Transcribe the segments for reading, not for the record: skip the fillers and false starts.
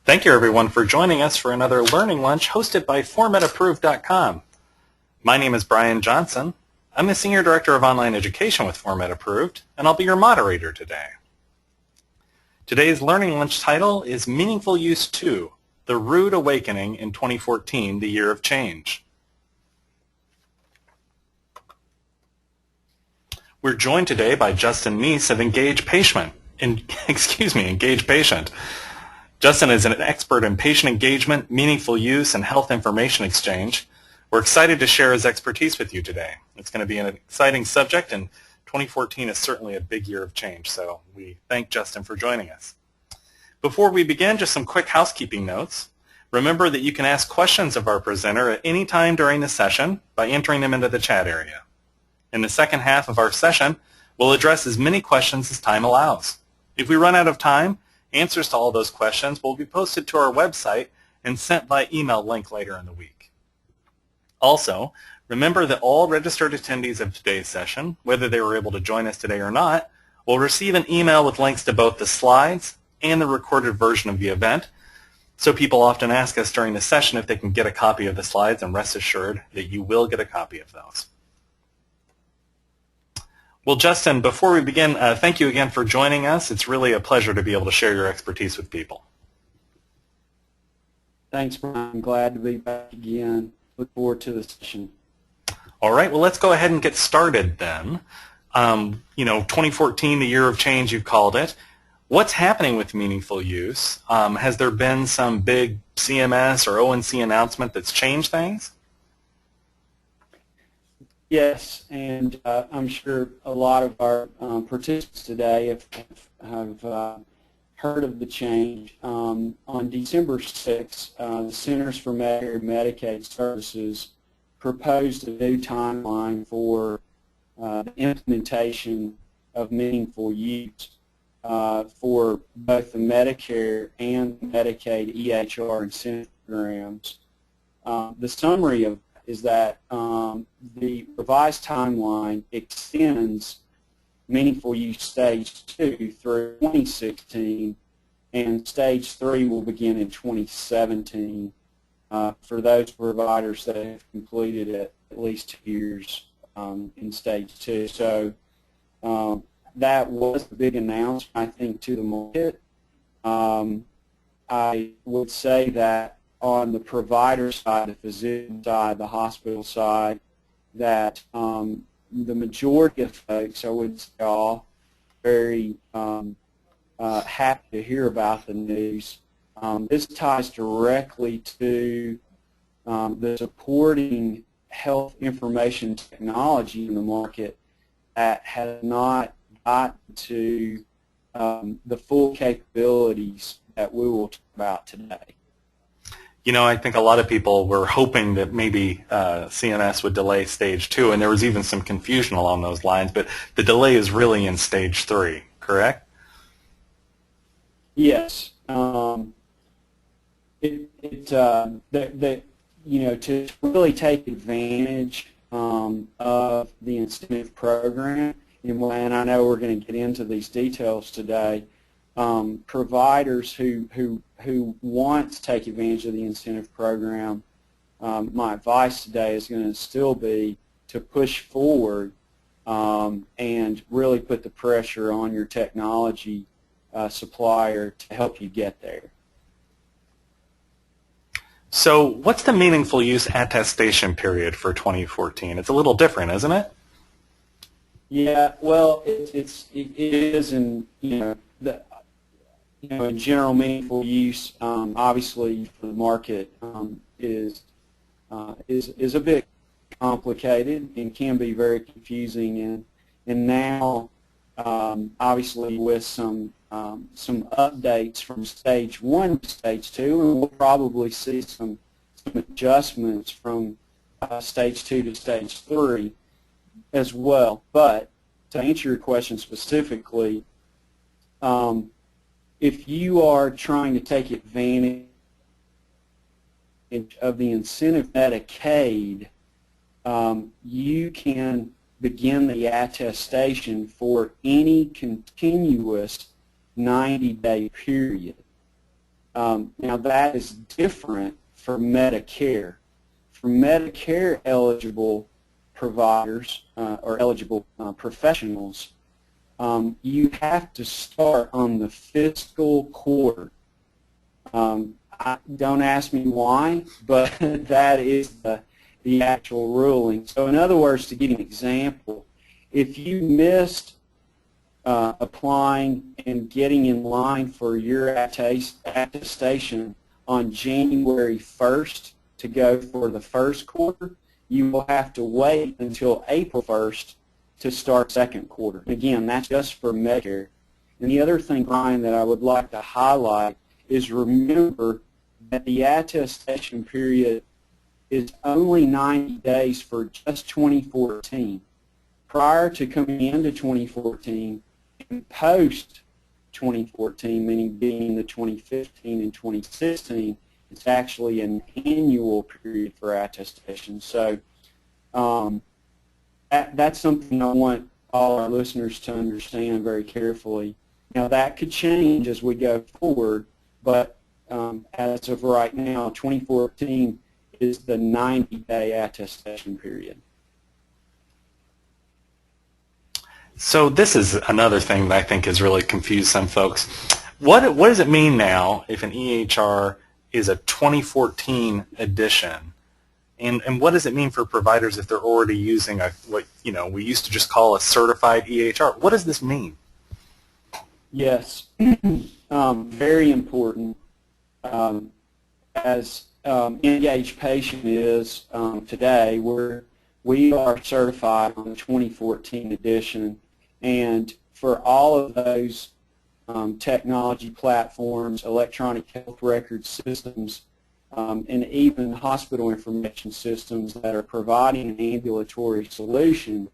Thank you, everyone, for joining us for another Learning Lunch hosted by FormatApproved.com. My name is Brian Johnson. I'm the Senior Director of Online Education with Format Approved, and I'll be your moderator today. Today's Learning Lunch title is Meaningful Use 2, The Rude Awakening in 2014, the Year of Change. We're joined today by Justin Neece of IngagePatient. IngagePatient. Justin is an expert in patient engagement, meaningful use, and health information exchange. We're excited to share his expertise with you today. It's going to be an exciting subject, and 2014 is certainly a big year of change, so we thank Justin for joining us. Before we begin, just some quick housekeeping notes. Remember that you can ask questions of our presenter at any time during the session by entering them into the chat area. In the second half of our session, we'll address as many questions as time allows. If we run out of time, answers to all those questions will be posted to our website and sent by email link later in the week. Also, remember that all registered attendees of today's session, whether they were able to join us today or not, will receive an email with links to both the slides and the recorded version of the event. So people often ask us during the session if they can get a copy of the slides, and rest assured that you will get a copy of those. Well, Justin, before we begin, thank you again for joining us. It's really a pleasure to be able to share your expertise with people. Thanks, Brian. I'm glad to be back again. Look forward to the session. All right, well, let's go ahead and get started then. 2014, the year of change, you've called it. What's happening with meaningful use? Has there been some big CMS or ONC announcement that's changed things? Yes, and I'm sure a lot of our participants today have heard of the change. On December 6th, the Centers for Medicare and Medicaid Services proposed a new timeline for the implementation of meaningful use for both the Medicare and Medicaid EHR incentive programs. The summary of is that the revised timeline extends meaningful use stage 2 through 2016, and stage 3 will begin in 2017 for those providers that have completed at least 2 years in stage 2. So that was a big announcement, I think, to the market. I would say that on the provider side, the physician side, the hospital side, that the majority of folks, I would say all, very happy to hear about the news. This ties directly to the supporting health information technology in the market that has not gotten to the full capabilities that we will talk about today. I think a lot of people were hoping that maybe CMS would delay stage 2, and there was even some confusion along those lines, but the delay is really in stage 3, correct? Yes. To really take advantage of the incentive program, and I know we're going to get into these details today, providers who want to take advantage of the incentive program, my advice today is going to still be to push forward and really put the pressure on your technology supplier to help you get there. So what's the meaningful use attestation period for 2014? It's a little different, isn't it? Yeah, well, it is in, in general, meaningful use, obviously, for the market is a bit complicated and can be very confusing. And now, obviously, with some updates from stage 1 to stage 2, and we'll probably see some adjustments from stage 2 to stage 3 as well. But to answer your question specifically, if you are trying to take advantage of the incentive Medicaid, you can begin the attestation for any continuous 90-day period. Now that is different for Medicare. For Medicare eligible providers or eligible professionals, you have to start on the fiscal quarter. Don't ask me why, but that is the actual ruling. So in other words, to give you an example, if you missed applying and getting in line for your attestation on January 1st to go for the first quarter, you will have to wait until April 1st to start second quarter. Again, that's just for Medicare. And the other thing, Brian, that I would like to highlight is remember that the attestation period is only 90 days for just 2014. Prior to coming into 2014 and post 2014, meaning being the 2015 and 2016, it's actually an annual period for attestation. So that's something I want all our listeners to understand very carefully. Now that could change as we go forward, but as of right now, 2014 is the 90-day attestation period. So this is another thing that I think has really confused some folks. What does it mean now if an EHR is a 2014 edition? And what does it mean for providers if they're already using what we used to just call a certified EHR? What does this mean? Yes, very important. As IngagePatient is today, we are certified on the 2014 edition, and for all of those technology platforms, electronic health record systems, and even hospital information systems that are providing an ambulatory solution,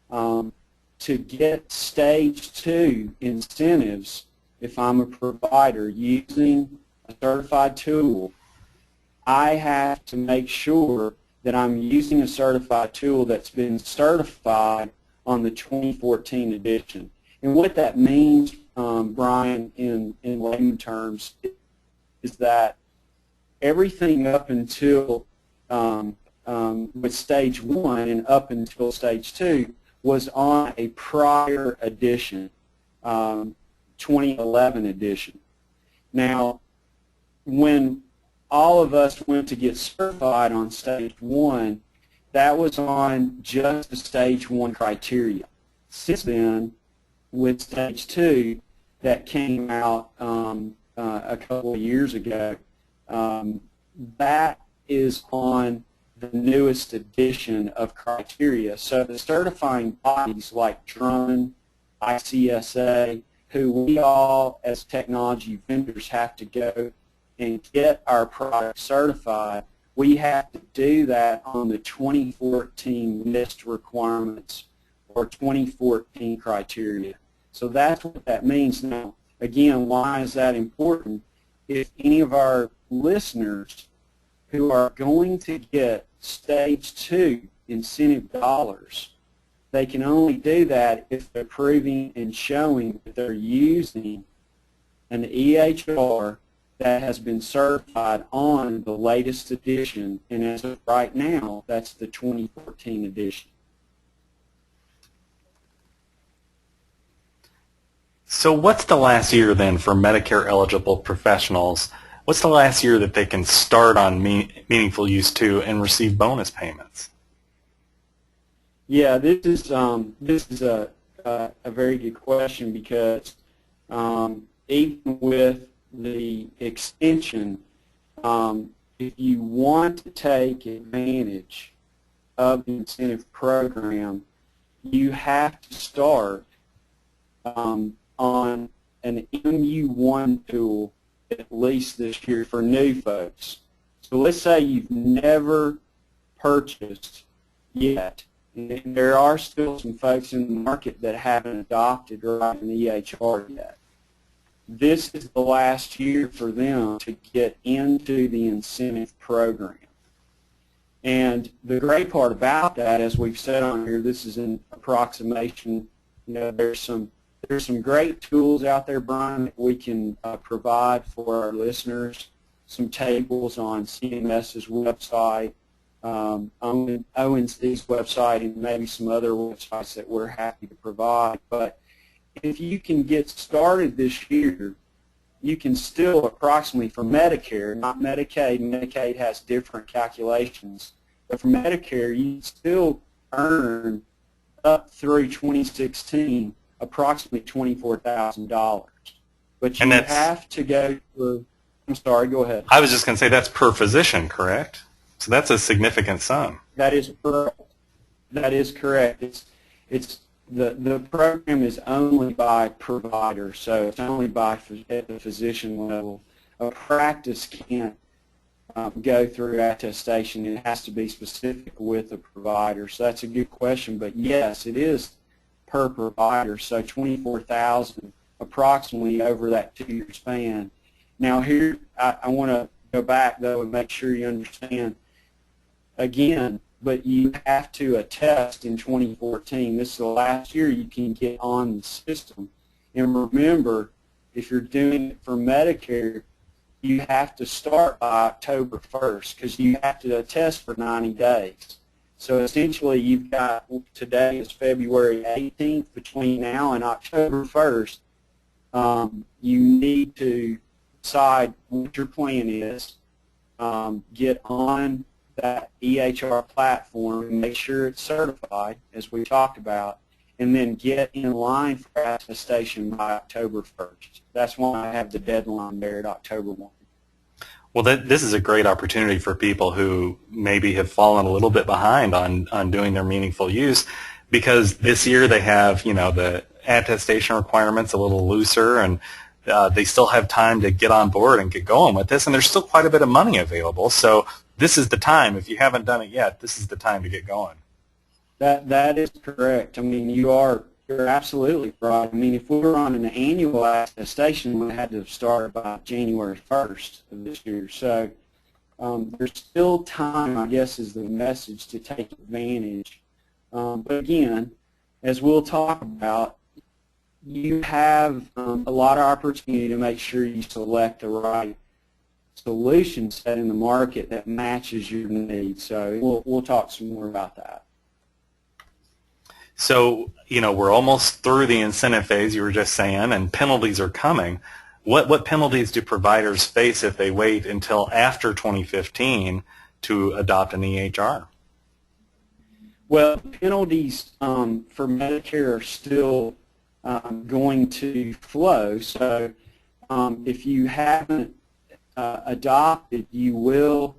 to get stage 2 incentives, if I'm a provider using a certified tool, I have to make sure that I'm using a certified tool that's been certified on the 2014 edition. And what that means, Brian, in layman terms, is that everything up until with stage 1 and up until stage 2 was on a prior edition, 2011 edition. Now, when all of us went to get certified on stage 1, that was on just the stage 1 criteria. Since then, with stage 2 that came out a couple of years ago, that is on the newest edition of criteria. So the certifying bodies like Drummond, ICSA, who we all as technology vendors have to go and get our product certified, we have to do that on the 2014 NIST requirements or 2014 criteria. So that's what that means. Now, again, why is that important? If any of our listeners who are going to get stage 2 incentive dollars, they can only do that if they're proving and showing that they're using an EHR that has been certified on the latest edition, and as of right now, that's the 2014 edition. So what's the last year then for Medicare eligible professionals? What's the last year that they can start on Meaningful Use 2 and receive bonus payments? Yeah, this is a very good question, because even with the extension, if you want to take advantage of the incentive program, you have to start on an MU1 tool at least this year for new folks. So let's say you've never purchased yet, and there are still some folks in the market that haven't adopted or an EHR yet. This is the last year for them to get into the incentive program. And the great part about that, as we've said on here, this is an approximation. There's some there's some great tools out there, Brian, that we can provide for our listeners. Some tables on CMS's website, ONC's website, and maybe some other websites that we're happy to provide. But if you can get started this year, you can still approximately, for Medicare, not Medicaid, Medicaid has different calculations, but for Medicare, you still earn up through 2016 approximately $24,000. But you have to go through, I'm sorry, go ahead. I was just going to say that's per physician, correct? So that's a significant sum. That is correct. That is correct. It's the program is only by provider, so it's only by at the physician level. A practice can't go through attestation. It has to be specific with the provider. So that's a good question. But yes, it is per provider. So $24,000 approximately over that 2-year span. Now here, I want to go back though and make sure you understand. Again, but you have to attest in 2014. This is the last year you can get on the system. And remember, if you're doing it for Medicare, you have to start by October 1st because you have to attest for 90 days. So essentially you've got, today is February 18th, between now and October 1st, you need to decide what your plan is, get on that EHR platform and make sure it's certified, as we talked about, and then get in line for attestation by October 1st. That's why I have the deadline there at October 1. Well, this is a great opportunity for people who maybe have fallen a little bit behind on doing their meaningful use, because this year they have, the attestation requirements a little looser, and they still have time to get on board and get going with this, and there's still quite a bit of money available. So this is the time. If you haven't done it yet, this is the time to get going. That is correct. I mean, you're absolutely right. I mean, if we were on an annual attestation, we had to have started by January 1st of this year. So there's still time, I guess, is the message, to take advantage. But again, as we'll talk about, you have a lot of opportunity to make sure you select the right solution set in the market that matches your needs. So we'll talk some more about that. So, we're almost through the incentive phase, you were just saying, and penalties are coming. What penalties do providers face if they wait until after 2015 to adopt an EHR? Well, penalties for Medicare are still going to flow. So if you haven't adopted, you will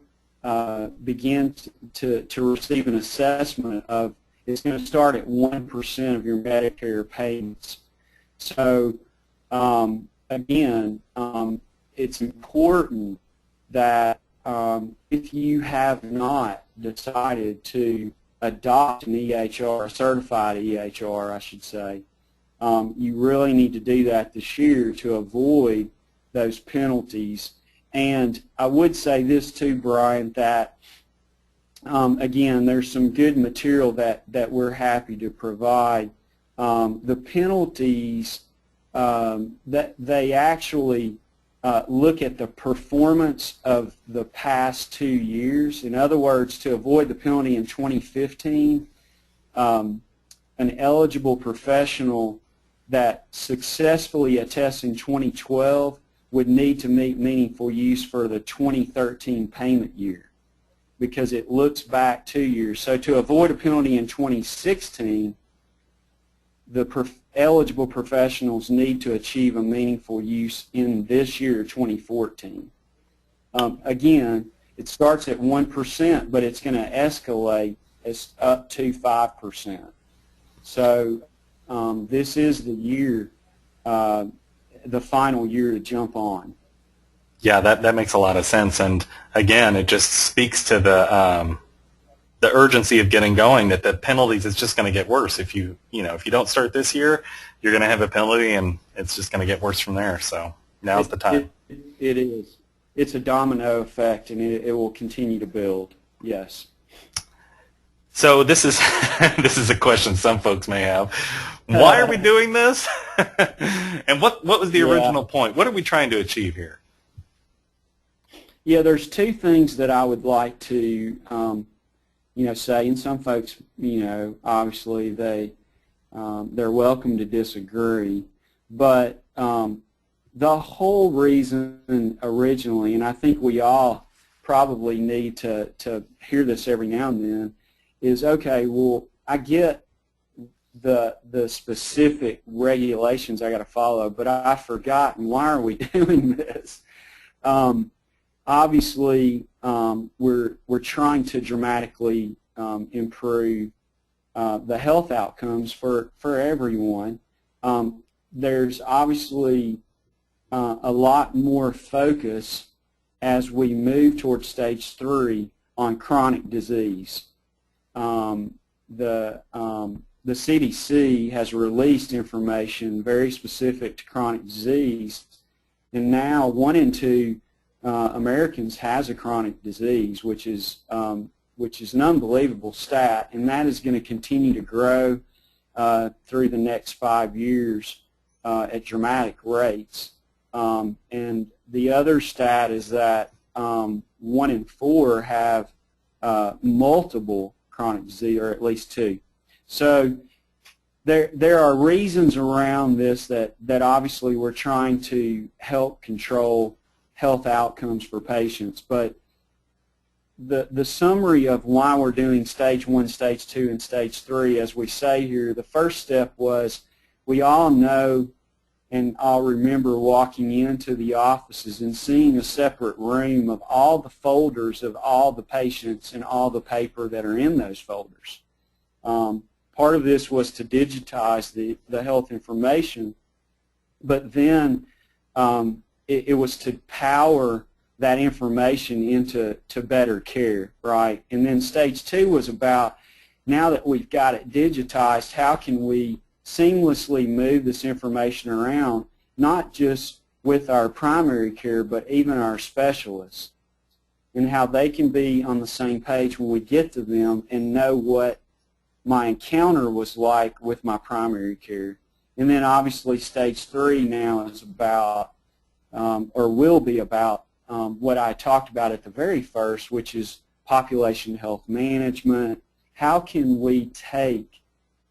begin to receive an assessment of, it's going to start at 1% of your Medicare payments. So again, it's important that if you have not decided to adopt an EHR, a certified EHR, I should say, you really need to do that this year to avoid those penalties. And I would say this too, Brian, that again, there's some good material that we're happy to provide. The penalties, that they actually look at the performance of the past 2 years. In other words, to avoid the penalty in 2015, an eligible professional that successfully attests in 2012 would need to meet meaningful use for the 2013 payment year, because it looks back 2 years. So to avoid a penalty in 2016, the eligible professionals need to achieve a meaningful use in this year, 2014. Again, it starts at 1%, but it's going to escalate as up to 5%. So this is the year, the final year to jump on. Yeah, that makes a lot of sense, and again, it just speaks to the urgency of getting going. That the penalties is just going to get worse if you don't start this year, you're going to have a penalty, and it's just going to get worse from there. So now's the time. It is. It's a domino effect, and it will continue to build. Yes. So this is this is a question some folks may have. Why are we doing this? And what was the Yeah. original point? What are we trying to achieve here? Yeah, there's two things that I would like to, say, and some folks, obviously they're welcome to disagree, but the whole reason originally, and I think we all probably need to hear this every now and then, is okay, well, I get the specific regulations I got to follow, but I've forgotten, why are we doing this? Obviously, we're trying to dramatically improve the health outcomes for everyone. There's obviously a lot more focus as we move towards stage 3 on chronic disease. The CDC has released information very specific to chronic disease, and now 1 in 2 Americans has a chronic disease, which is an unbelievable stat, and that is going to continue to grow through the next 5 years at dramatic rates. And the other stat is that 1 in 4 have multiple chronic disease, or at least 2. So there are reasons around this that obviously we're trying to help control health outcomes for patients. But the summary of why we're doing stage 1, stage 2, and stage 3, as we say here, the first step was we all know, and I'll remember walking into the offices and seeing a separate room of all the folders of all the patients and all the paper that are in those folders. Part of this was to digitize the health information, but then it was to power that information into better care, right? And then stage 2 was about, now that we've got it digitized, how can we seamlessly move this information around, not just with our primary care, but even our specialists, and how they can be on the same page when we get to them and know what my encounter was like with my primary care. And then obviously stage 3 now is about, or will be about, what I talked about at the very first, which is population health management. How can we take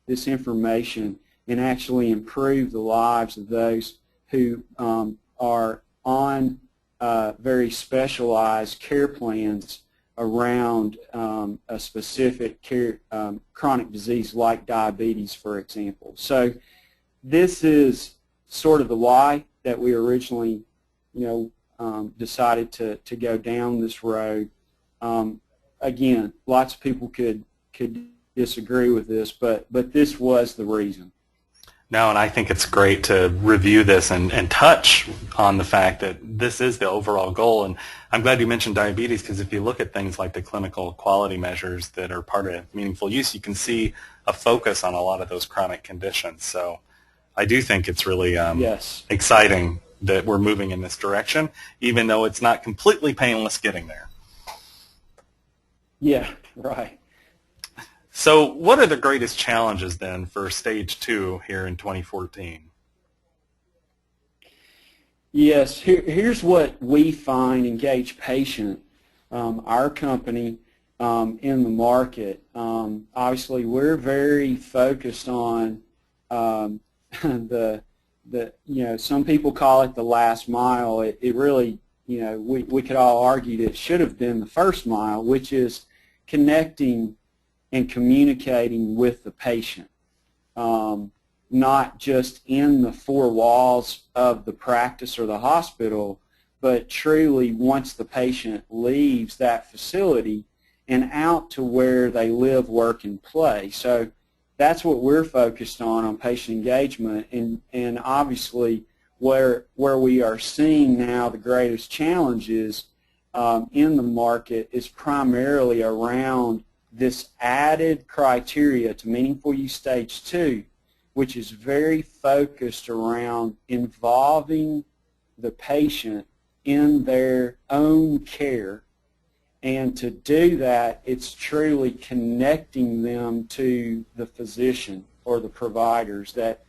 this information and actually improve the lives of those who are on very specialized care plans around a specific care, chronic disease like diabetes, for example. So this is sort of the why that we originally, decided to go down this road. Again, lots of people could disagree with this, but this was the reason. No, and I think it's great to review this and touch on the fact that this is the overall goal. And I'm glad you mentioned diabetes, because if you look at things like the clinical quality measures that are part of meaningful use, you can see a focus on a lot of those chronic conditions. So I do think it's really Yes. exciting that we're moving in this direction, even though it's not completely painless getting there. Yeah, right. So what are the greatest challenges then for stage 2 here in 2014? Yes, here's what we find IngagePatient, our company, in the market. Obviously, we're very focused on some people call it the last mile. It really, we could all argue that it should have been the first mile, which is connecting and communicating with the patient, not just in the 4 walls of the practice or the hospital, but truly once the patient leaves that facility and out to where they live, work, and play. So that's what we're focused on patient engagement, and obviously where we are seeing now the greatest challenges in the market is primarily around this added criteria to meaningful use stage 2, which is very focused around involving the patient in their own care. And to do that, it's truly connecting them to the physician or the providers that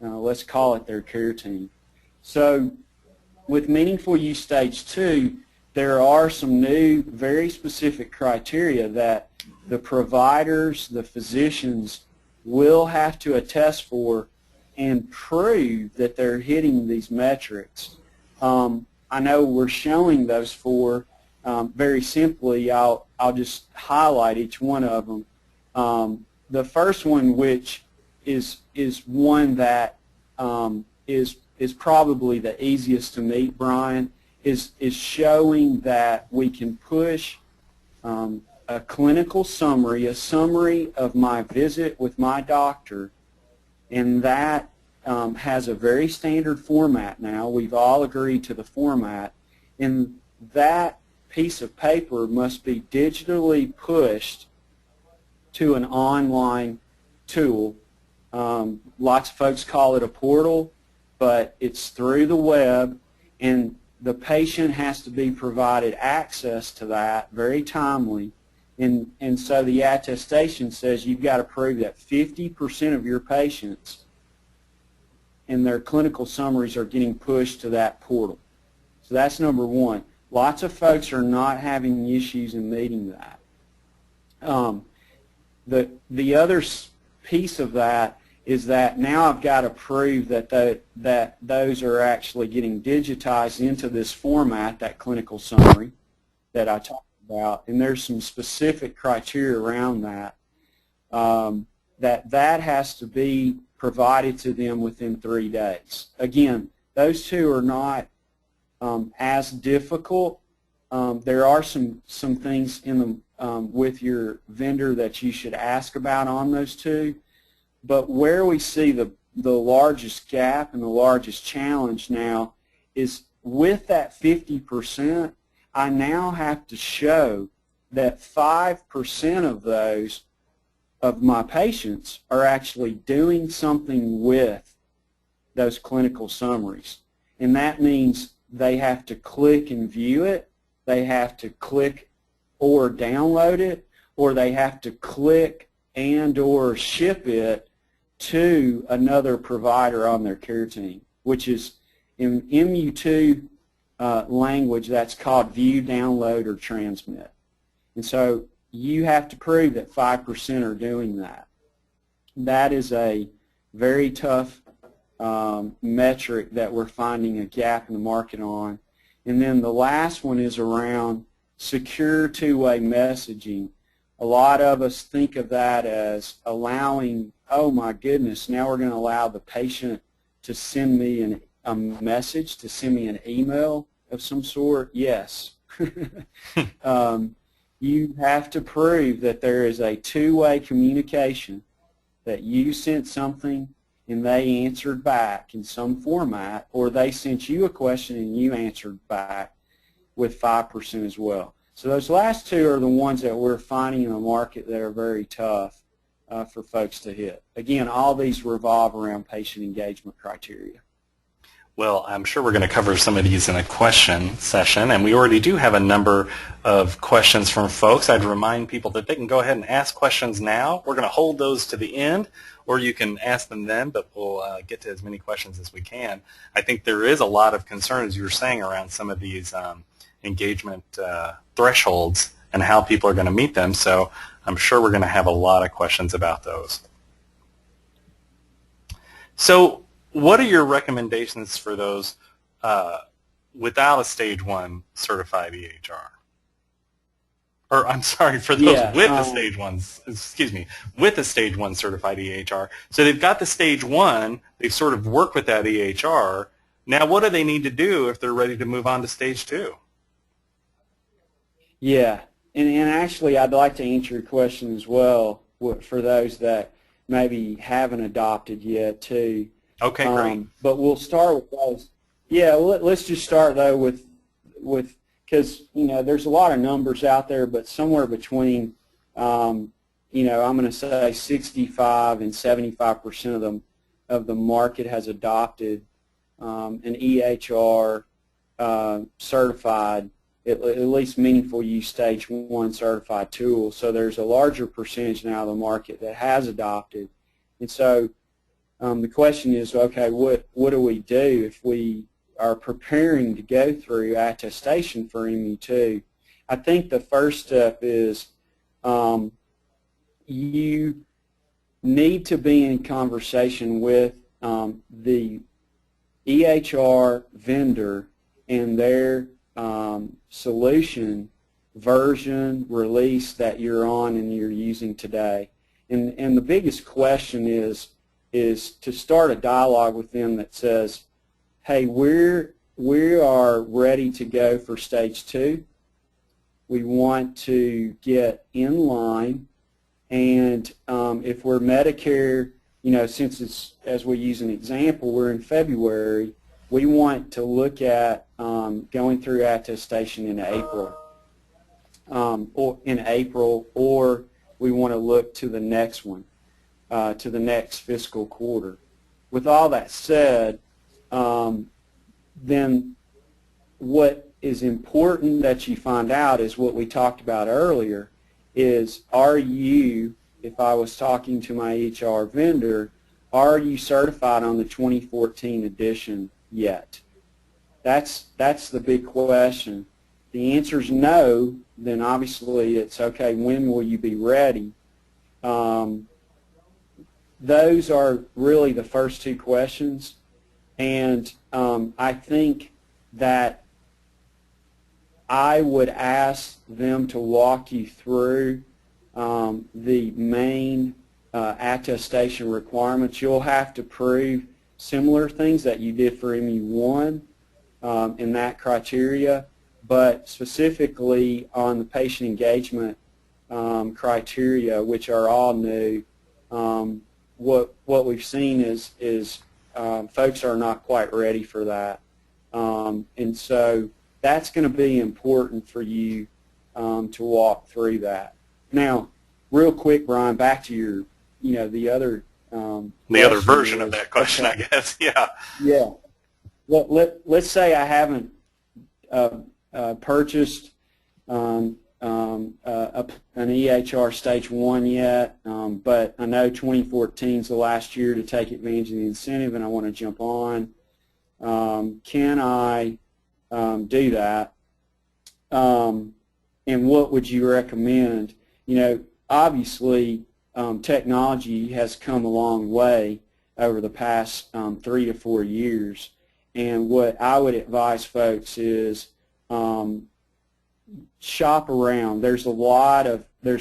let's call it their care team. So with Meaningful Use Stage 2, there are some new, very specific criteria that the providers, the physicians, will have to attest for and prove that they're hitting these metrics. I know we're showing those four. Very simply, I'll just highlight each one of them. The first one, which is one that is probably the easiest to meet, Brian, is showing that we can push a clinical summary, a summary of my visit with my doctor, and that has a very standard format now. We've all agreed to the format, and that piece of paper must be digitally pushed to an online tool. Lots of folks call it a portal, but it's through the web, and the patient has to be provided access to that very timely. And so the attestation says you've got to prove that 50% of your patients and their clinical summaries are getting pushed to that portal. So that's number one. Lots of folks are not having issues in meeting that. The other piece of that is that now I've got to prove that those are actually getting digitized into this format, that clinical summary that I talked about, and there's some specific criteria around that. That has to be provided to them within 3 days. Again, those two are not as difficult. There are some things in the with your vendor that you should ask about on those two, but where we see the largest gap and the largest challenge now is with that 50%, I now have to show that 5% of those of my patients are actually doing something with those clinical summaries. And that means they have to click and view it, they have to click or download it, or they have to click and or ship it to another provider on their care team, which is in MU2 language, that's called view, download, or transmit. And so you have to prove that 5% are doing that. That is a very tough metric that we're finding a gap in the market on. And then the last one is around secure two-way messaging. A lot of us think of that as allowing, oh my goodness, now we're going to allow the patient to send me a message, to send me an email of some sort. Yes. You have to prove that there is a two-way communication, that you sent something and they answered back in some format, or they sent you a question and you answered back with 5% as well. So those last two are the ones that we're finding in the market that are very tough for folks to hit. Again, all these revolve around patient engagement criteria. Well, I'm sure we're going to cover some of these in a question session, and we already do have a number of questions from folks. I'd remind people that they can go ahead and ask questions now. We're going to hold those to the end, or you can ask them then, but we'll get to as many questions as we can. I think there is a lot of concern, as you were saying, around some of these engagement thresholds and how people are going to meet them, so I'm sure we're going to have a lot of questions about those. So what are your recommendations for those without a Stage 1 certified EHR? Or I'm sorry, for those with the Stage 1, excuse me, with a Stage 1 certified EHR. So they've got the Stage 1, they've sort of worked with that EHR. Now what do they need to do if they're ready to move on to Stage 2? Yeah, and actually I'd like to answer your question as well for those that maybe haven't adopted yet too. Okay, great. But we'll start with those. Yeah, let's just start though with because there's a lot of numbers out there, but somewhere between I'm going to say 65 and 75% of them of the market has adopted an EHR certified, at least Meaningful Use Stage 1 certified tool. So there's a larger percentage now of the market that has adopted, and so the question is, okay, what do we do if we are preparing to go through attestation for MU2? I think the first step is you need to be in conversation with the EHR vendor and their solution version release that you're on and you're using today. And the biggest question is to start a dialogue with them that says, hey, we are ready to go for stage 2. We want to get in line, and if we're Medicare, since it's, as we use an example, we're in February, we want to look at going through attestation in April, or we want to look to the next one, to the next fiscal quarter. With all that said, then what is important that you find out is what we talked about earlier, is are you, if I was talking to my HR vendor, are you certified on the 2014 edition yet? That's the big question. The answer is no, then obviously it's okay, when will you be ready? Those are really the first two questions, and I think that I would ask them to walk you through the main attestation requirements. You'll have to prove similar things that you did for MU1 in that criteria, but specifically on the patient engagement criteria, which are all new, what we've seen is folks are not quite ready for that. And so that's going to be important for you to walk through that. Now, real quick, Brian, back to your, the other version of that question, okay. I guess. Yeah. Yeah. Well, let's say I haven't purchased an EHR Stage 1 yet, but I know 2014 is the last year to take advantage of the incentive, and I want to jump on. Can I do that? And what would you recommend? Obviously, technology has come a long way over the past 3 to 4 years, and what I would advise folks is shop around. There's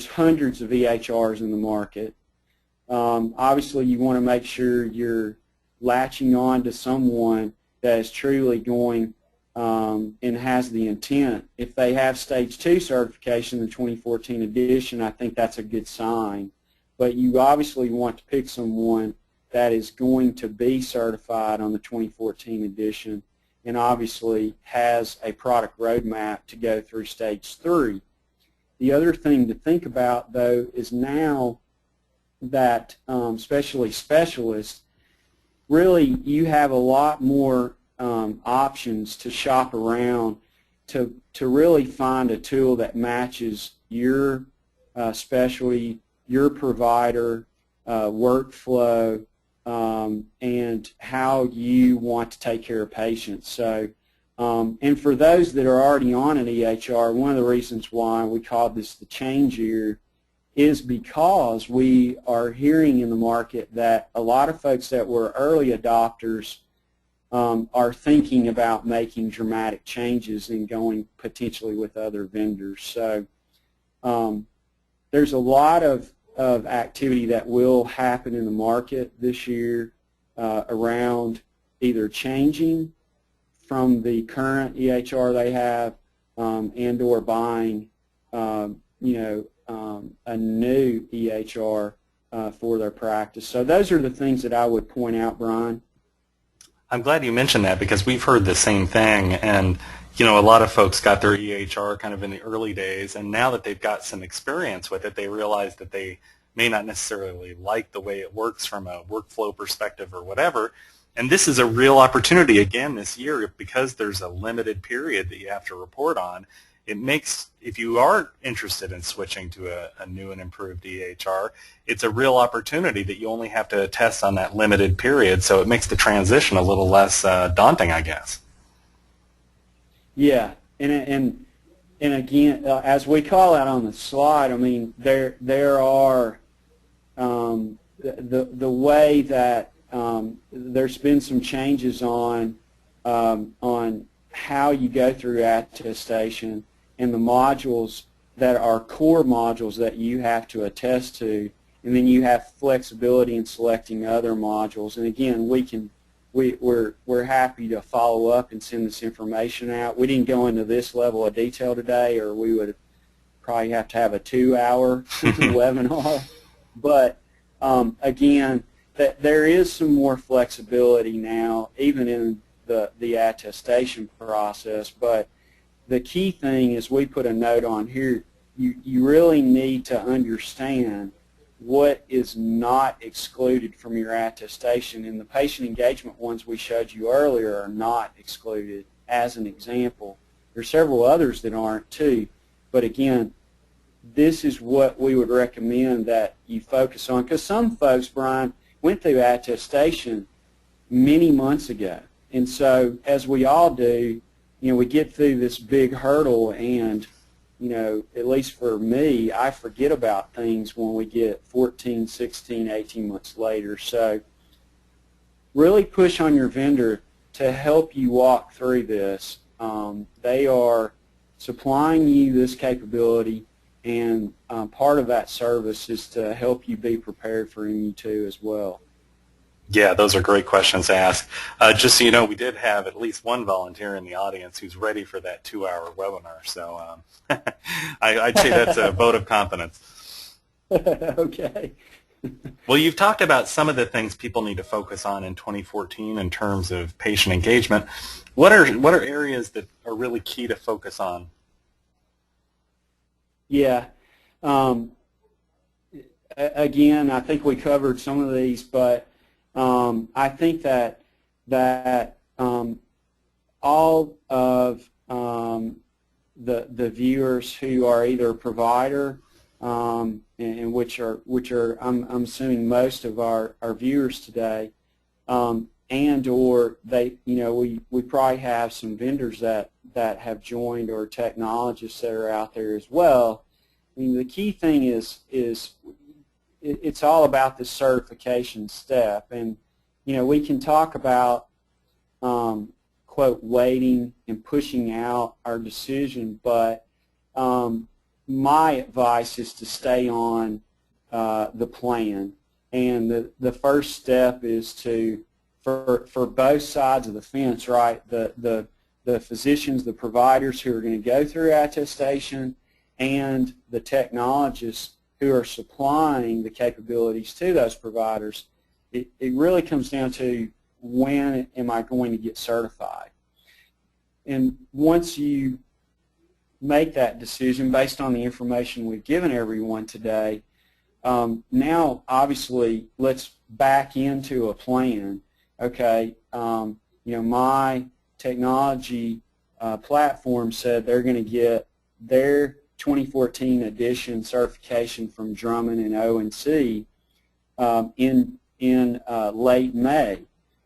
hundreds of EHRs in the market. Obviously, you want to make sure you're latching on to someone that is truly going and has the intent. If they have Stage 2 certification in the 2014 edition, I think that's a good sign. But you obviously want to pick someone that is going to be certified on the 2014 edition and obviously has a product roadmap to go through Stage 3. The other thing to think about, though, is now that especially specialists, really you have a lot more options to shop around to really find a tool that matches your specialty, your provider, workflow, and how you want to take care of patients. So, and for those that are already on an EHR, one of the reasons why we call this the change year is because we are hearing in the market that a lot of folks that were early adopters are thinking about making dramatic changes and going potentially with other vendors. So there's a lot of activity that will happen in the market this year around either changing from the current EHR they have and or buying a new EHR for their practice. So those are the things that I would point out, Brian. I'm glad you mentioned that because we've heard the same thing, and a lot of folks got their EHR kind of in the early days, and now that they've got some experience with it, they realize that they may not necessarily like the way it works from a workflow perspective or whatever. And this is a real opportunity again this year because there's a limited period that you have to report on. it makes, if you are interested in switching to a new and improved EHR, it's a real opportunity that you only have to attest on that limited period, so it makes the transition a little less daunting, I guess. Yeah, and again, as we call out on the slide, I mean, there are the way that there's been some changes on how you go through attestation and the modules that are core modules that you have to attest to, and then you have flexibility in selecting other modules. And again, we're happy to follow up and send this information out. We didn't go into this level of detail today, or we would probably have to have a 2-hour webinar. But again, there is some more flexibility now, even in the attestation process. But the key thing is, we put a note on here, you really need to understand what is not excluded from your attestation, and the patient engagement ones we showed you earlier are not excluded, as an example. There are several others that aren't too, but again, this is what we would recommend that you focus on, because some folks, Brian, went through attestation many months ago, and so as we all do, we get through this big hurdle, and at least for me, I forget about things when we get 14, 16, 18 months later. So really push on your vendor to help you walk through this. They are supplying you this capability, and part of that service is to help you be prepared for MU2 as well. Yeah, those are great questions to ask. Just so you know, we did have at least one volunteer in the audience who's ready for that 2-hour webinar. So I'd say that's a vote of confidence. Okay. Well, you've talked about some of the things people need to focus on in 2014 in terms of patient engagement. What are areas that are really key to focus on? Yeah. Again, I think we covered some of these, but I think that all of the viewers who are either a provider, and which are I'm assuming most of our viewers today, and or they we probably have some vendors that have joined, or technologists that are out there as well. I mean, the key thing is it's all about the certification step, and we can talk about quote waiting and pushing out our decision, but my advice is to stay on the plan, and the first step is to for both sides of the fence, right? The physicians, the providers who are going to go through attestation, and the technologists who are supplying the capabilities to those providers. It really comes down to, when am I going to get certified? And once you make that decision based on the information we've given everyone today, now obviously let's back into a plan. Okay, my technology platform said they're going to get their 2014 edition certification from Drummond and ONC in late May.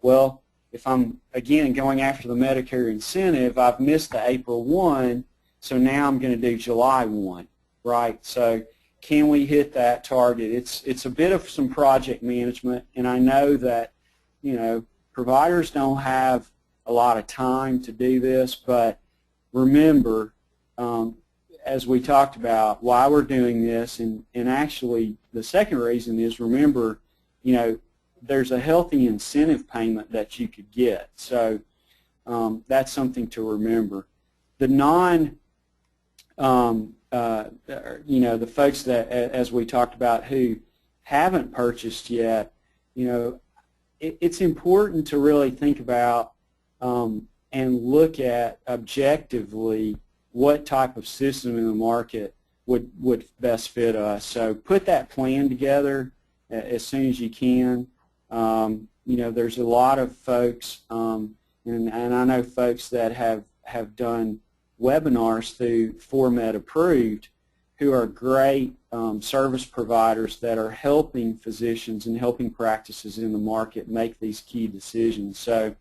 Well, if I'm again going after the Medicare incentive, I've missed the April 1, so now I'm going to do July 1, right? So can we hit that target? It's a bit of some project management, and I know that providers don't have a lot of time to do this, but remember, as we talked about, why we're doing this, and actually the second reason is, remember, there's a healthy incentive payment that you could get. So that's something to remember. The the folks that, as we talked about, who haven't purchased yet, it's important to really think about and look at objectively what type of system in the market would best fit us. So put that plan together as soon as you can. There's a lot of folks, and I know folks that have done webinars through Formed Approved, who are great service providers that are helping physicians and helping practices in the market make these key decisions. So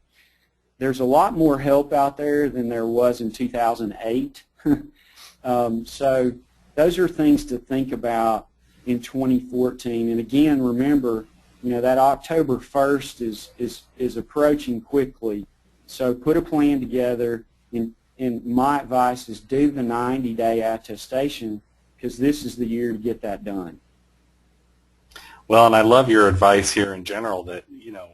there's a lot more help out there than there was in 2008. So those are things to think about in 2014. And again, remember, that October 1st is approaching quickly. So put a plan together, and my advice is do the 90-day attestation, because this is the year to get that done. Well, and I love your advice here in general that,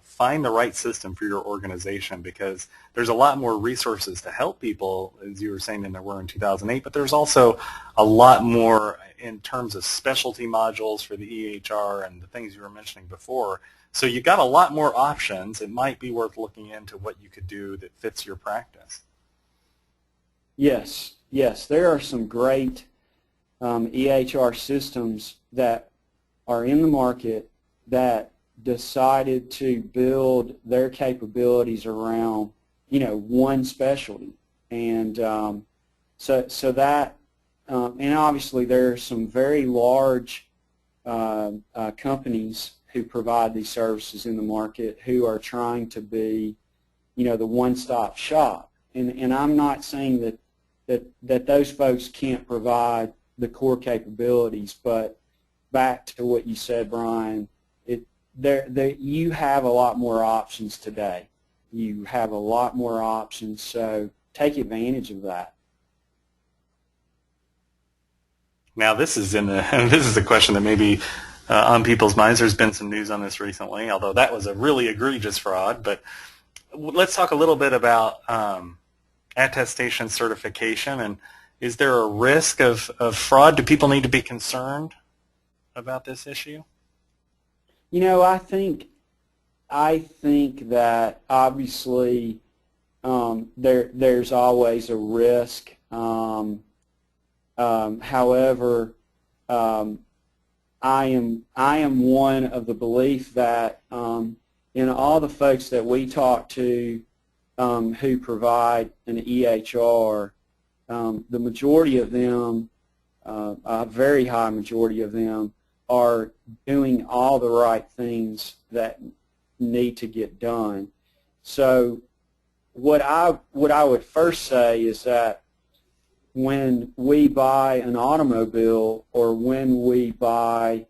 find the right system for your organization, because there's a lot more resources to help people, as you were saying, than there were in 2008, but there's also a lot more in terms of specialty modules for the EHR and the things you were mentioning before. So you got a lot more options. It might be worth looking into what you could do that fits your practice. Yes, there are some great EHR systems that are in the market that decided to build their capabilities around, one specialty, and so that, and obviously there are some very large companies who provide these services in the market who are trying to be, the one-stop shop, and I'm not saying that those folks can't provide the core capabilities, but back to what you said, Brian, you have a lot more options today. You have a lot more options, so take advantage of that. Now, this is a question that may be on people's minds. There's been some news on this recently, although that was a really egregious fraud. But let's talk a little bit about attestation certification, and is there a risk of fraud? Do people need to be concerned about this issue? I think that obviously there's always a risk. However, I am one of the belief that in all the folks that we talk to who provide an EHR, the majority of them, a very high majority of them, are doing all the right things that need to get done. So what I would first say is that when we buy an automobile or when we buy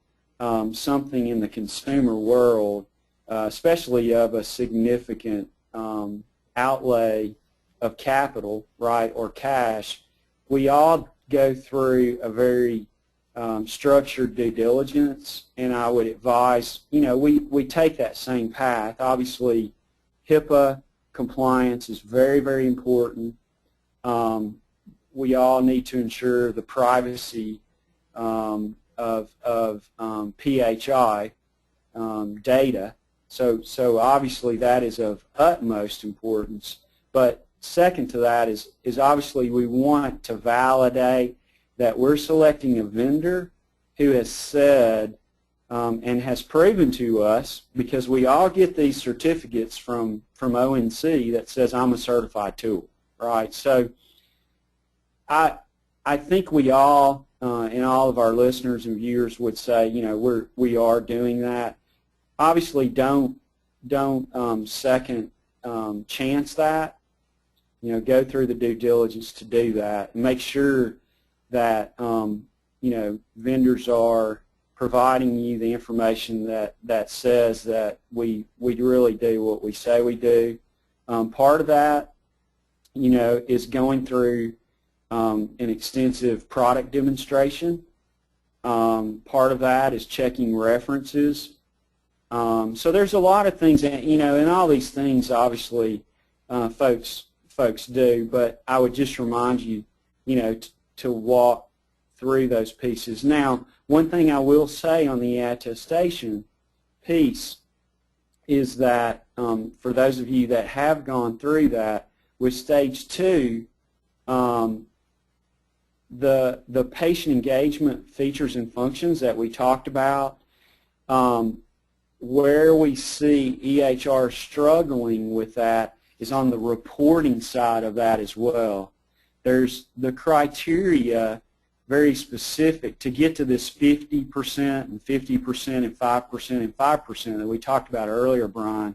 something in the consumer world, especially of a significant outlay of capital, right, or cash, we all go through a very structured due diligence, and I would advise, we take that same path. Obviously, HIPAA compliance is very, very important. We all need to ensure the privacy of PHI data. So obviously that is of utmost importance. But second to that is obviously we want to validate that we're selecting a vendor who has said and has proven to us, because we all get these certificates from ONC that says I'm a certified tool, right? So I think we all, and all of our listeners and viewers would say, we are doing that. Obviously, don't second chance that. Go through the due diligence to do that, and make sure that vendors are providing you the information that says that we really do what we say we do. Part of that, is going through an extensive product demonstration. Part of that is checking references. So there's a lot of things, and all these things obviously folks do, but I would just remind you, to walk through those pieces. Now, one thing I will say on the attestation piece is that for those of you that have gone through that, with stage 2, the patient engagement features and functions that we talked about, where we see EHR struggling with that is on the reporting side of that as well. there's the criteria very specific to get to this 50% and 50% and 5% and 5% that we talked about earlier, Brian.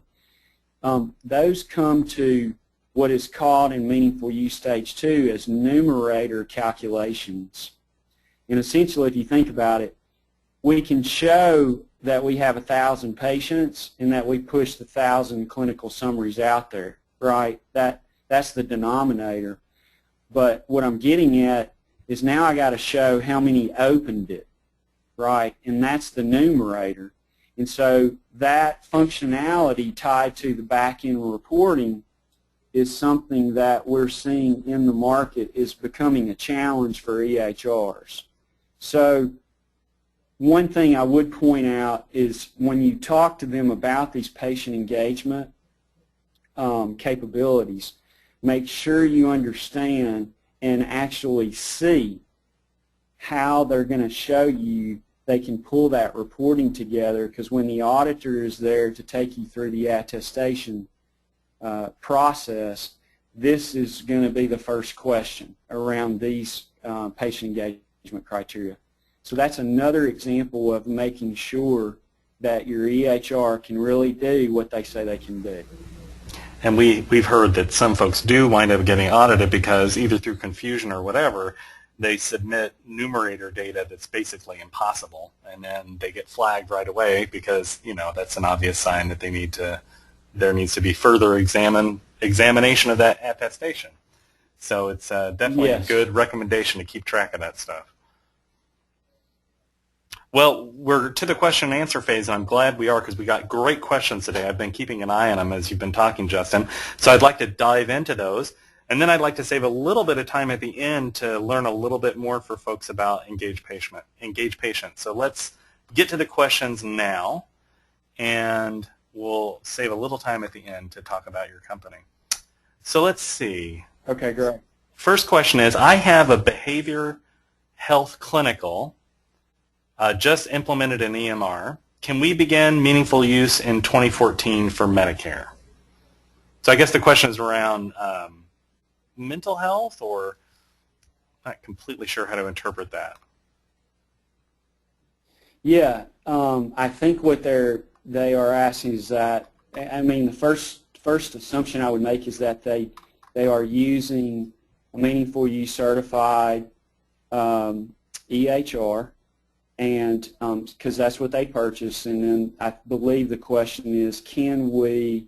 Those come to what is called in Meaningful Use Stage 2 as numerator calculations. And essentially, if you think about it, we can show that we have 1,000 patients and that we pushed 1,000 clinical summaries out there, right? That's the denominator. But what I'm getting at is now I got to show how many opened it, right? And that's the numerator. And so that functionality tied to the back-end reporting is something that we're seeing in the market is becoming a challenge for EHRs. So one thing I would point out is when you talk to them about these patient engagement capabilities, make sure you understand and actually see how they're going to show you they can pull that reporting together, because when the auditor is there to take you through the attestation process, this is going to be the first question around these patient engagement criteria. So that's another example of making sure that your EHR can really do what they say they can do. And we've heard that some folks do wind up getting audited because either through confusion or whatever, they submit numerator data that's basically impossible, and then they get flagged right away because, you know, that's an obvious sign that there needs to be further examination of that attestation. So it's definitely a good recommendation to keep track of that stuff. Well, we're to the question and answer phase, and I'm glad we are because we got great questions today. I've been keeping an eye on them as you've been talking, Justin. So I'd like to dive into those, and then I'd like to save a little bit of time at the end to learn a little bit more for folks about IngagePatient. So let's get to the questions now, and we'll save a little time at the end to talk about your company. So let's see. Okay, great. First question is, I have a behavior health clinical just implemented an EMR. Can we begin meaningful use in 2014 for Medicare? So I guess the question is around mental health, or I'm not completely sure how to interpret that. Yeah, I think what they are asking is that, I mean, the first assumption I would make is that they are using a meaningful use certified EHR, and because that's what they purchase. And then I believe the question is, can we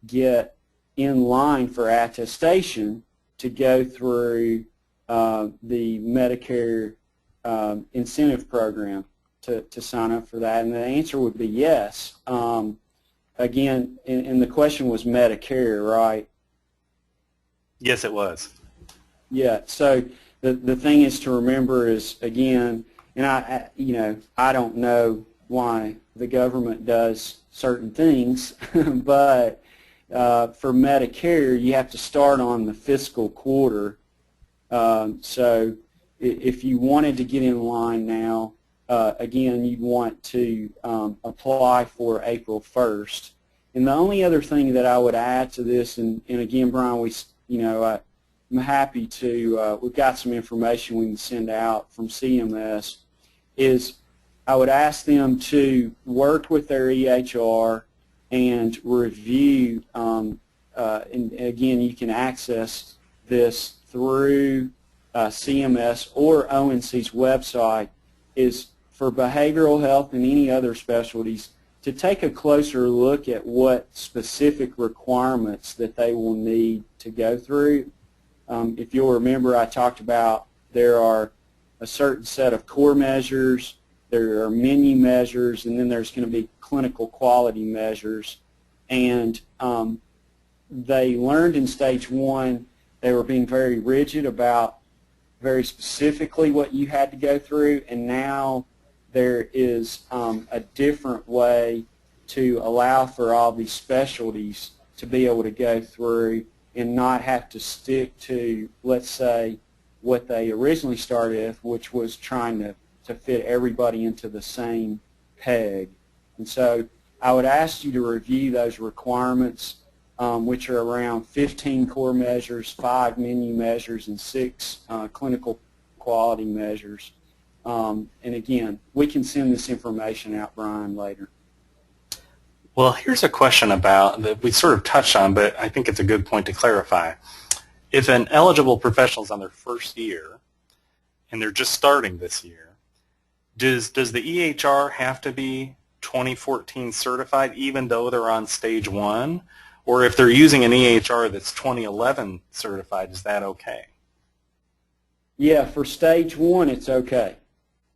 get in line for attestation to go through the Medicare incentive program to sign up for that? And the answer would be yes. Again, and the question was Medicare, right? Yes, it was. Yeah, so the thing is to remember is, again, and I don't know why the government does certain things, but for Medicare, you have to start on the fiscal quarter. So if you wanted to get in line now, again, you'd want to apply for April 1st. And the only other thing that I would add to this, and again, Brian, I'm happy to, we've got some information we can send out from CMS, is I would ask them to work with their EHR and review, and again, you can access this through CMS or ONC's website, is for behavioral health and any other specialties to take a closer look at what specific requirements that they will need to go through. If you'll remember, I talked about there are a certain set of core measures, there are menu measures, and then there's going to be clinical quality measures. And they learned in stage 1 they were being very rigid about very specifically what you had to go through, and now there is a different way to allow for all these specialties to be able to go through and not have to stick to, let's say, what they originally started with, which was trying to fit everybody into the same peg. And so I would ask you to review those requirements which are around 15 core measures, 5 menu measures, and 6 clinical quality measures. And again, we can send this information out, Brian, later. Well, here's a question about that we sort of touched on, but I think it's a good point to clarify. If an eligible professional is on their first year and they're just starting this year, does the EHR have to be 2014 certified even though they're on stage 1? Or if they're using an EHR that's 2011 certified, is that okay? Yeah, for stage 1, it's okay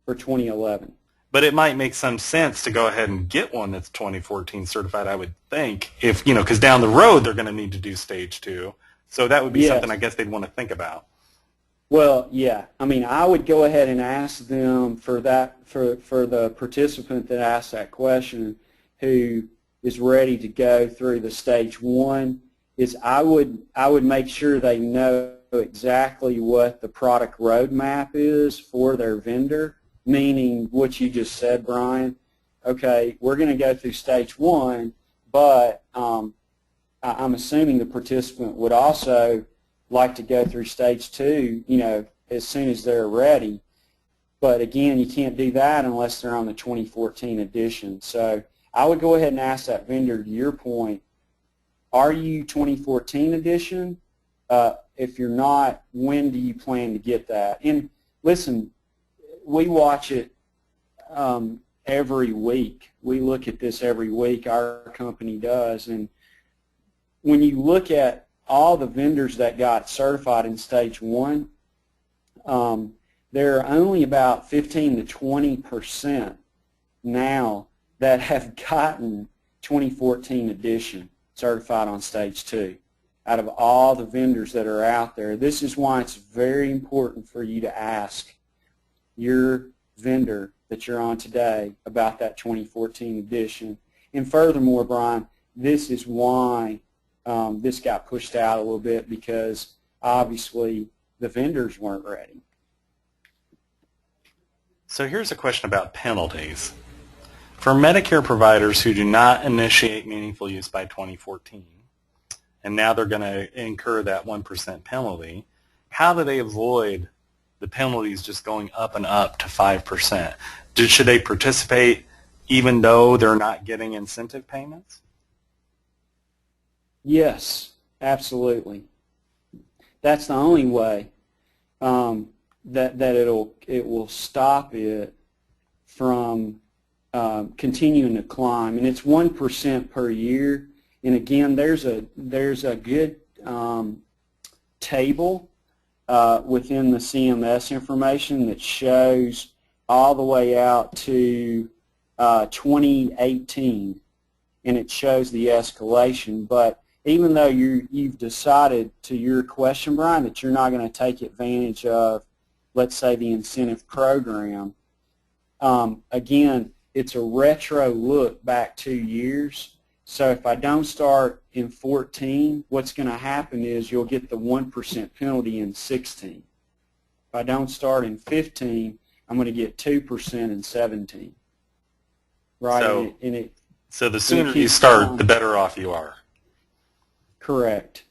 for 2011. But it might make some sense to go ahead and get one that's 2014 certified, I would think, if, you know, because down the road they're going to need to do stage 2. So that would be something I guess they'd want to think about. Well, yeah. I mean, I would go ahead and ask them for that, for the participant that asked that question who is ready to go through the stage 1, is I would make sure they know exactly what the product roadmap is for their vendor, meaning what you just said, Brian. Okay, we're going to go through stage 1, but I'm assuming the participant would also like to go through stage 2, you know, as soon as they're ready. But again, you can't do that unless they're on the 2014 edition. So I would go ahead and ask that vendor, to your point, are you 2014 edition? If you're not, when do you plan to get that? And listen, we watch it every week. We look at this every week, our company does. And when you look at all the vendors that got certified in stage 1, there are only about 15 to 20% now that have gotten 2014 edition certified on stage 2 out of all the vendors that are out there. This is why it's very important for you to ask your vendor that you're on today about that 2014 edition. And furthermore, Brian, this is why this got pushed out a little bit, because obviously the vendors weren't ready. So here's a question about penalties. For Medicare providers who do not initiate meaningful use by 2014, and now they're going to incur that 1% penalty, how do they avoid the penalties just going up and up to 5%? Should they participate even though they're not getting incentive payments? Yes, absolutely. That's the only way that it will stop it from continuing to climb. And it's 1% per year. And again, there's a good table within the CMS information that shows all the way out to 2018, and it shows the escalation. But even though you've decided, to your question, Brian, that you're not going to take advantage of, let's say, the incentive program, again, it's a retro look back 2 years. So if I don't start in 14, what's going to happen is you'll get the 1% penalty in 16. If I don't start in 15, I'm going to get 2% in 17. Right? So the sooner you start, the better off you are. Correct.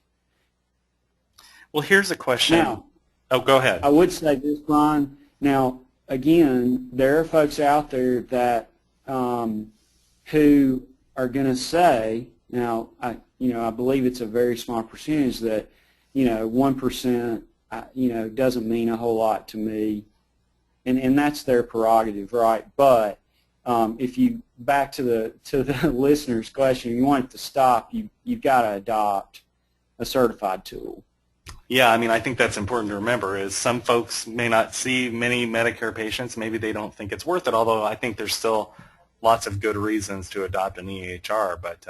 Well, here's a question. Now, oh, go ahead. I would say this, Brian. Now, again, there are folks out there that who are going to say, now, I believe it's a very small percentage that, 1%, doesn't mean a whole lot to me, and that's their prerogative, right? But if you, back to the listener's question, you want it to stop, you've got to adopt a certified tool. Yeah, I mean, I think that's important to remember, is some folks may not see many Medicare patients. Maybe they don't think it's worth it, although I think there's still lots of good reasons to adopt an EHR, but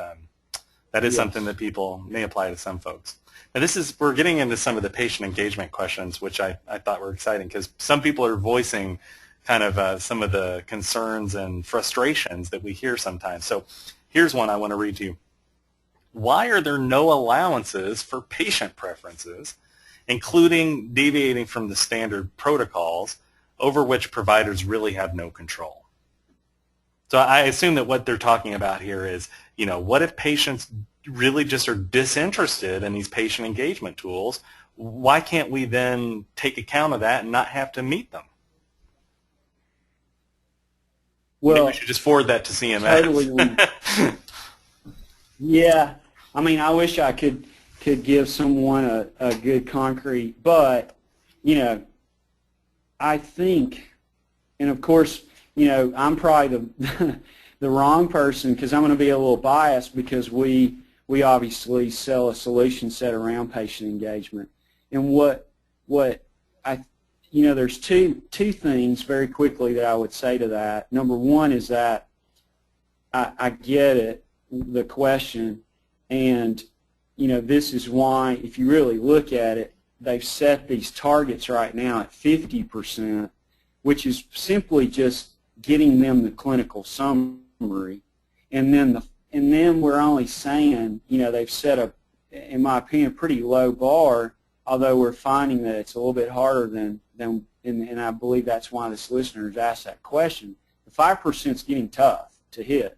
that is something that people may apply to some folks. Now, we're getting into some of the patient engagement questions, which I thought were exciting, because some people are voicing kind of some of the concerns and frustrations that we hear sometimes. So here's one I want to read to you. Why are there no allowances for patient preferences, including deviating from the standard protocols over which providers really have no control? So I assume that what they're talking about here is, what if patients really just are disinterested in these patient engagement tools, why can't we then take account of that and not have to meet them? Well, maybe we should just forward that to CMS. Totally. Yeah, I mean, I wish I could give someone a good concrete, but, you know, I think, and of course, you know, I'm probably the wrong person because I'm going to be a little biased because we obviously sell a solution set around patient engagement. And what I, you know, there's two things very quickly that I would say to that. Number one is that I get it, the question, and, you know, this is why, if you really look at it, they've set these targets right now at 50%, which is simply just getting them the clinical summary, and then we're only saying, you know, they've set a, in my opinion, pretty low bar, although we're finding that it's a little bit harder than and I believe that's why this listener has asked that question. The 5% is getting tough to hit,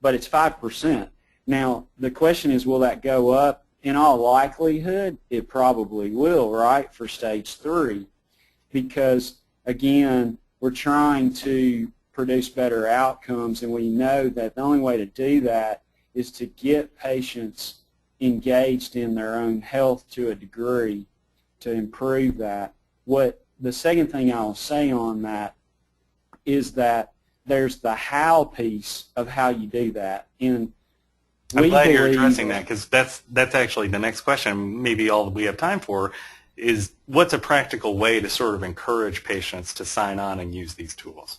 but it's 5%. Now, the question is, will that go up? In all likelihood, it probably will, right, for stage 3, because, again, we're trying to produce better outcomes, and we know that the only way to do that is to get patients engaged in their own health to a degree to improve that. What the second thing I'll say on that is that there's the how piece of how you do that. And I'm glad you're addressing that, because that's actually the next question, maybe all we have time for, is what's a practical way to sort of encourage patients to sign on and use these tools?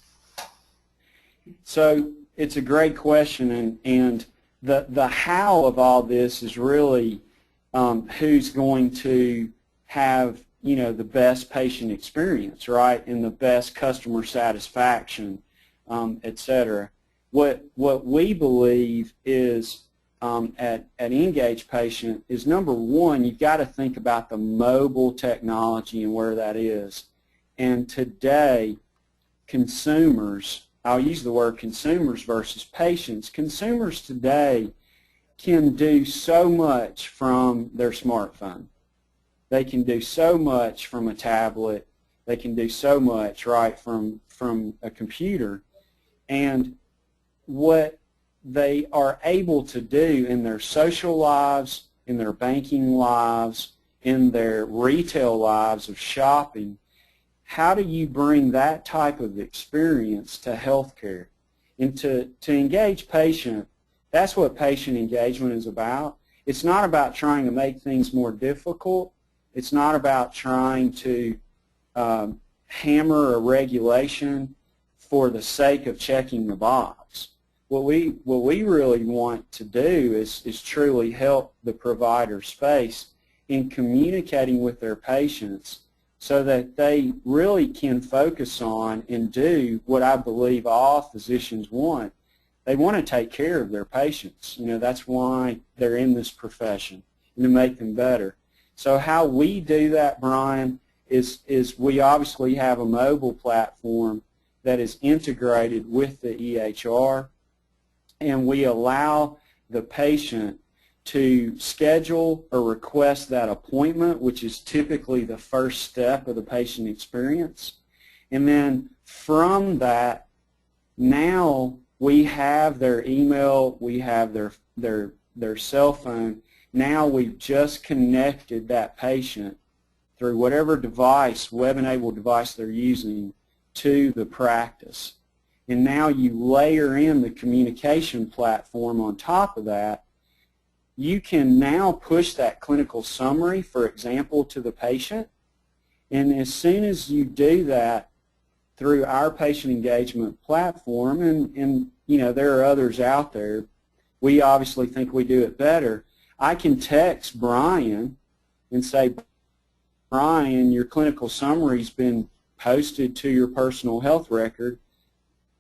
So it's a great question, and the how of all this is really who's going to have, you know, the best patient experience, right, and the best customer satisfaction, et cetera. What we believe is at IngagePatient is, number one, you've got to think about the mobile technology and where that is. And today, consumers, I'll use the word consumers versus patients, consumers today can do so much from their smartphone. They can do so much from a tablet. They can do so much, right, from a computer. And what they are able to do in their social lives, in their banking lives, in their retail lives of shopping, how do you bring that type of experience to healthcare? And to engage patient, that's what patient engagement is about. It's not about trying to make things more difficult. It's not about trying to hammer a regulation for the sake of checking the box. What we really want to do is truly help the provider space in communicating with their patients so that they really can focus on and do what I believe all physicians want. They want to take care of their patients. You know, that's why they're in this profession, and to make them better. So how we do that, Brian, is we obviously have a mobile platform that is integrated with the EHR, and we allow the patient to schedule or request that appointment, which is typically the first step of the patient experience. And then from that, now we have their email, we have their cell phone. Now we've just connected that patient through whatever device, web-enabled device they're using, to the practice. And now you layer in the communication platform on top of that. You can now push that clinical summary, for example, to the patient. And as soon as you do that through our patient engagement platform, and you know, there are others out there, we obviously think we do it better. I can text Brian and say, Brian, your clinical summary's been posted to your personal health record.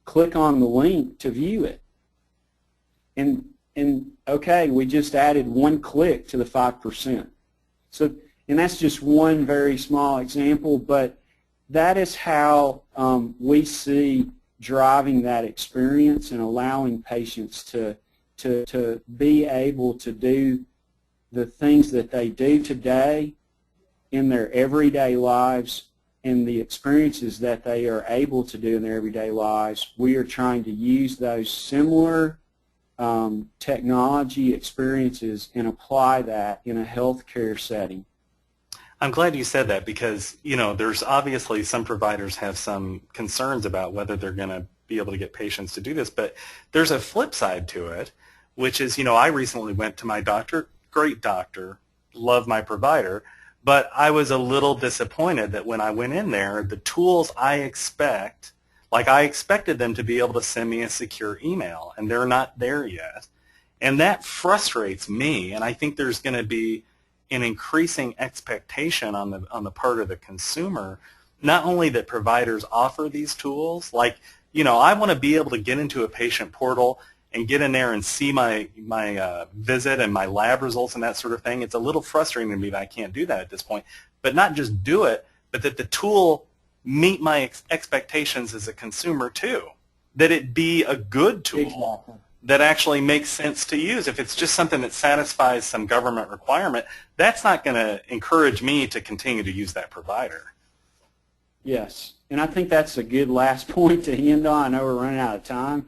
Click on the link to view it. And okay, we just added one click to the 5%. So, and that's just one very small example, but that is how we see driving that experience and allowing patients to to be able to do the things that they do today in their everyday lives and the experiences that they are able to do in their everyday lives. We are trying to use those similar technology experiences and apply that in a healthcare setting. I'm glad you said that because, you know, there's obviously some providers have some concerns about whether they're going to be able to get patients to do this, but there's a flip side to it, which is, you know, I recently went to my doctor, great doctor, love my provider, but I was a little disappointed that when I went in there, the tools I expect, like I expected them to be able to send me a secure email, and they're not there yet. And that frustrates me, and I think there's going to be an increasing expectation on the part of the consumer, not only that providers offer these tools, like, you know, I want to be able to get into a patient portal and get in there and see my visit and my lab results and that sort of thing. It's a little frustrating to me that I can't do that at this point, but not just do it, but that the tool meet my expectations as a consumer too, that it be a good tool. Exactly. That actually makes sense to use. If it's just something that satisfies some government requirement, that's not going to encourage me to continue to use that provider. Yes, and I think that's a good last point to end on. I know we're running out of time.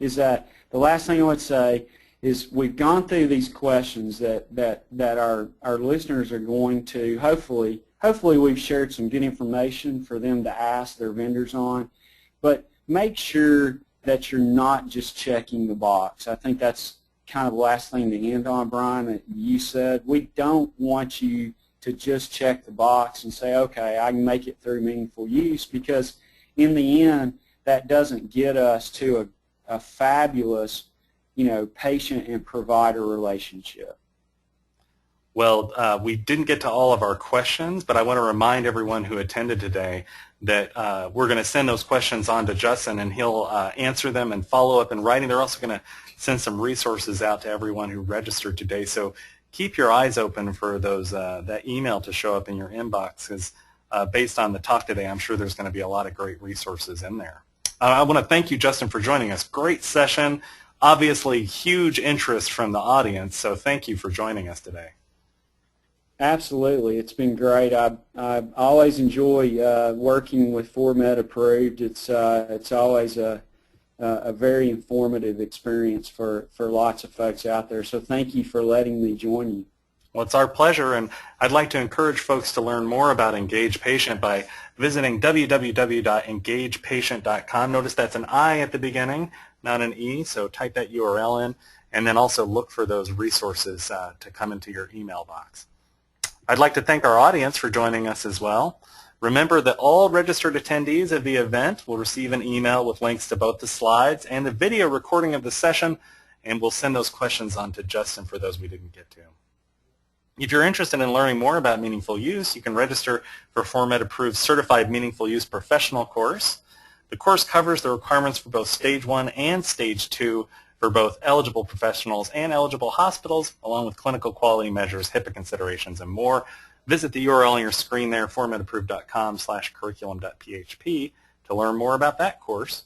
Is that the last thing I would say is we've gone through these questions that our listeners are going to, hopefully we've shared some good information for them to ask their vendors on, but make sure that you're not just checking the box. I think that's kind of the last thing to end on, Brian, that you said. We don't want you to just check the box and say, okay, I can make it through meaningful use, because in the end, that doesn't get us to a fabulous, you know, patient and provider relationship. Well, we didn't get to all of our questions, but I want to remind everyone who attended today that we're going to send those questions on to Justin, and he'll answer them and follow up in writing. They're also going to send some resources out to everyone who registered today. So keep your eyes open for those that email to show up in your inbox, because based on the talk today, I'm sure there's going to be a lot of great resources in there. I want to thank you, Justin, for joining us. Great session. Obviously, huge interest from the audience, so thank you for joining us today. Absolutely, it's been great. I always enjoy working with ForMed Approved. It's always a very informative experience for lots of folks out there. So thank you for letting me join you. Well, it's our pleasure, and I'd like to encourage folks to learn more about IngagePatient by visiting www.engagepatient.com. Notice that's an I at the beginning, not an E, so type that URL in, and then also look for those resources to come into your email box. I'd like to thank our audience for joining us as well. Remember that all registered attendees of the event will receive an email with links to both the slides and the video recording of the session, and we'll send those questions on to Justin for those we didn't get to. If you're interested in learning more about meaningful use, you can register for ForMed Approved Certified Meaningful Use Professional course. The course covers the requirements for both Stage 1 and Stage 2 for both eligible professionals and eligible hospitals, along with clinical quality measures, HIPAA considerations, and more. Visit the URL on your screen there, formedapproved.com/curriculum.php, to learn more about that course.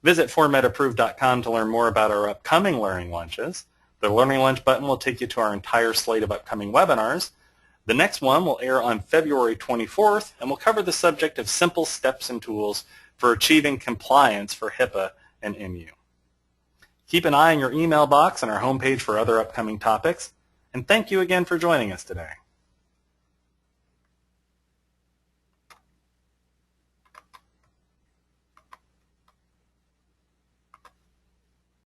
Visit formedapproved.com to learn more about our upcoming Learning Lunches. The Learning Lunch button will take you to our entire slate of upcoming webinars. The next one will air on February 24th, and will cover the subject of simple steps and tools for achieving compliance for HIPAA and MU. Keep an eye on your email box and our homepage for other upcoming topics, and thank you again for joining us today.